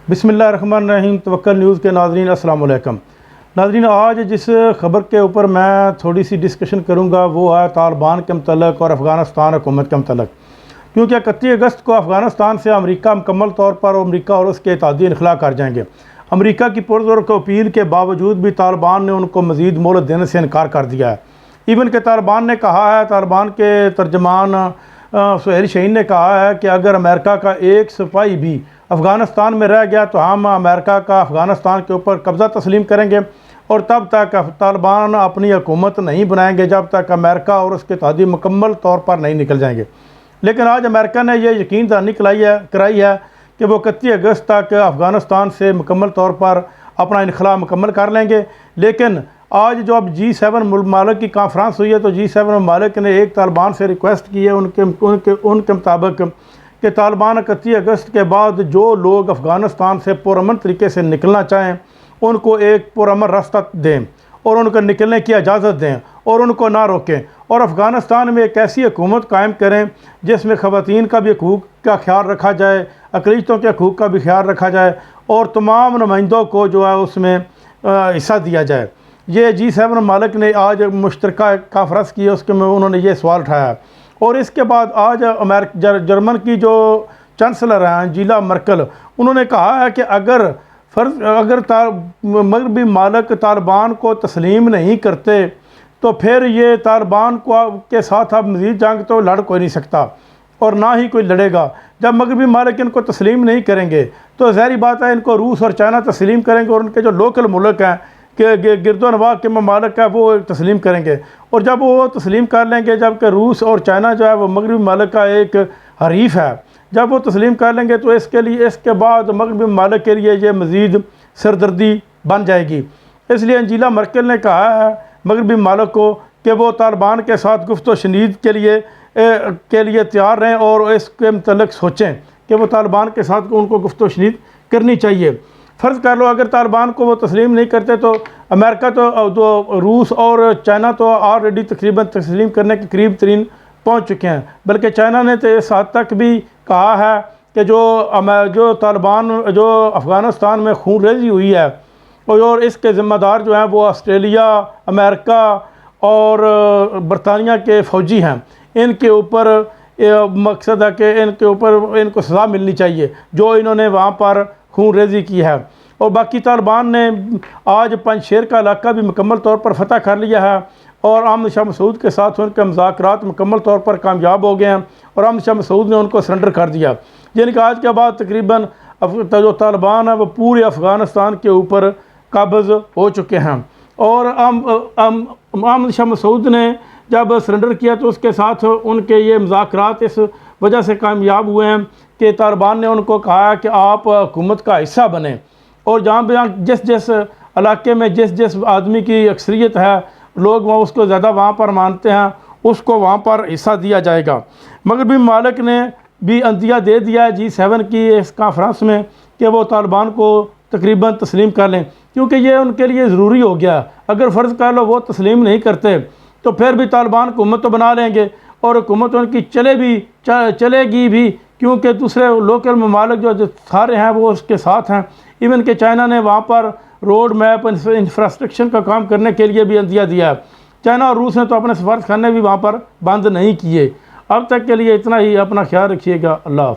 बिस्मिल्लाहिर्रहमानिर्रहीम। तवक्कल न्यूज़ के नाज़रीन अस्सलाम वालेकुम। नाज़रीन, आज जिस ख़बर के ऊपर मैं थोड़ी सी डिस्कशन करूँगा वो है तालिबान के मतलब और अफ़गानिस्तान हुकूमत के मतलब, क्योंकि 31 अगस्त को अफ़गानिस्तान से अमेरिका मुकम्मल तौर पर अमेरिका और उसके इत्तेहादी इनखला कर जाएंगे। अमेरिका की पुरज़ोर को अपील के बावजूद भी तालिबान ने उनको मज़ीद मोहलत देने से इनकार कर दिया है। इवन के तालिबान ने कहा है, तालिबान के तर्जमान सुहेल शहीन ने कहा है कि अगर अमेरिका का एक सिपाही भी अफ़गानिस्तान में रह गया तो हम अमेरिका का अफ़गानिस्तान के ऊपर कब्ज़ा तस्लीम करेंगे और तब तक तालिबान अपनी हुकूमत नहीं बनाएंगे जब तक अमेरिका और उसके इत्तेहादी मुकम्मल तौर पर नहीं निकल जाएंगे। लेकिन आज अमेरिका ने यह यकीन दहानी कराई है कि वो 31 अगस्त तक अफ़गानिस्तान से मुकम्मल तौर पर अपना इनखला मुकम्मल कर लेंगे। लेकिन आज जो अब G7 ममालिक की कॉन्फ्रेंस हुई है तो G7 ममालिक ने एक तालिबान से रिक्वेस्ट की है उनके मुताबिक कि तालिबान 31 अगस्त के बाद जो लोग अफ़गानिस्तान से पुरअमन तरीके से निकलना चाहें उनको एक पुरअमन रास्ता दें और उनको निकलने की इजाज़त दें और उनको ना रोकें, और अफ़गानिस्तान में एक ऐसी हुकूमत कायम करें जिसमें ख़वातीन का भी हकूक़ का ख्याल रखा जाए, अक़लियतों के हकूक़ का भी ख्याल रखा जाए और तमाम नुमाइंदों को जो है उसमें हिस्सा दिया जाए। ये G7 ममालिक ने आज मुश्तरका कॉन्फ्रेंस की है, उसके में उन्होंने ये सवाल उठाया। और इसके बाद आज जर्मन की जो चांसलर हैं एंजेला मर्केल, उन्होंने कहा है कि अगर मगरबी मालिक तालिबान को तस्लीम नहीं करते तो फिर ये तालिबान के साथ अब मज़ीद जंग तो लड़ कोई नहीं सकता और ना ही कोई लड़ेगा। जब मगरबी मालिक इनको तस्लीम नहीं करेंगे तो ज़ाहिर बात है इनको रूस और चाइना तस्लीम करेंगे और उनके जो लोकल मुल्क हैं कि गिरदोनवा के ममालिक है वो तस्लीम करेंगे। और जब वो तस्लीम कर लेंगे, जबकि रूस और चाइना जो है वो मगरबी मालिक का एक हरीफ है, जब वो तस्लीम कर लेंगे तो इसके बाद मगरबी मालिक के लिए ये मज़ीद सरदर्दी बन जाएगी। इसलिए एंजेला मर्केल ने कहा है मगरबी मालिक को कि वो तालिबान के साथ गुफ्तो शनीद के लिए तैयार रहें और इसके मतलब सोचें कि वो तालिबान के साथ उनको गुफ्तो शनीद करनी चाहिए। फ़र्ज़ कर लो अगर तालिबान को वो तस्लीम नहीं करते तो अमेरिका तो रूस और चाइना तो ऑलरेडी तकरीबन तस्लीम करने के करीब तरीन पहुँच चुके हैं, बल्कि चाइना ने तो इस हद तक भी कहा है कि जो तालिबान जो अफ़गानिस्तान में खून रेज़ी हुई है और इसके ज़िम्मेदार जो हैं वो ऑस्ट्रेलिया, अमेरिका और बरतानिया के फ़ौजी हैं, इनके ऊपर मकसद है कि इनको सज़ा मिलनी चाहिए जो इन्होंने वहाँ पर खून रेज़ी की है। और बाकी तालिबान ने आज पंजशेर का इलाका भी मुकम्मल तौर पर फ़तह कर लिया है और अहमद शाह मसूद के साथ उनके मुज़ाकरात मुकम्मल तौर पर कामयाब हो गए हैं और अहमद शाह मसूद ने उनको सरेंडर कर दिया। यानी कि आज के बाद तकरीबन जो तालिबान है वो पूरे अफ़गानिस्तान के ऊपर काबिज़ हो चुके हैं। और अहमद शाह मसूद ने जब सरेंडर किया तो उसके साथ उनके ये मुज़ाकरात इस वजह से कामयाब हुए हैं कि तालिबान ने उनको कहा कि आप हुकूमत का हिस्सा बने और जहाँ जिस इलाके में जिस आदमी की अक्सरियत है लोग वहाँ उसको ज़्यादा वहाँ पर मानते हैं उसको वहाँ पर हिस्सा दिया जाएगा। मगरबी मालिक ने भी अंदिया दे दिया है G7 की इस कॉन्फ्रेंस में कि वो तालिबान को तकरीबन तस्लीम कर लें, क्योंकि ये उनके लिए ज़रूरी हो गया। अगर फ़र्ज़ कर लो वो तस्लीम नहीं करते तो फिर भी तालिबान हुकूमत तो बना लेंगे और हुकूमत उनकी चलेगी भी, क्योंकि दूसरे लोकल ममालिक जो सारे हैं वो उसके साथ हैं। इवन के चाइना ने वहाँ पर रोड मैप इंफ्रास्ट्रक्चर का काम करने के लिए भी अंदिया दिया है। चाइना और रूस ने तो अपने सफारतखाने भी वहाँ पर बंद नहीं किए। अब तक के लिए इतना ही। अपना ख्याल रखिएगा। अल्लाह।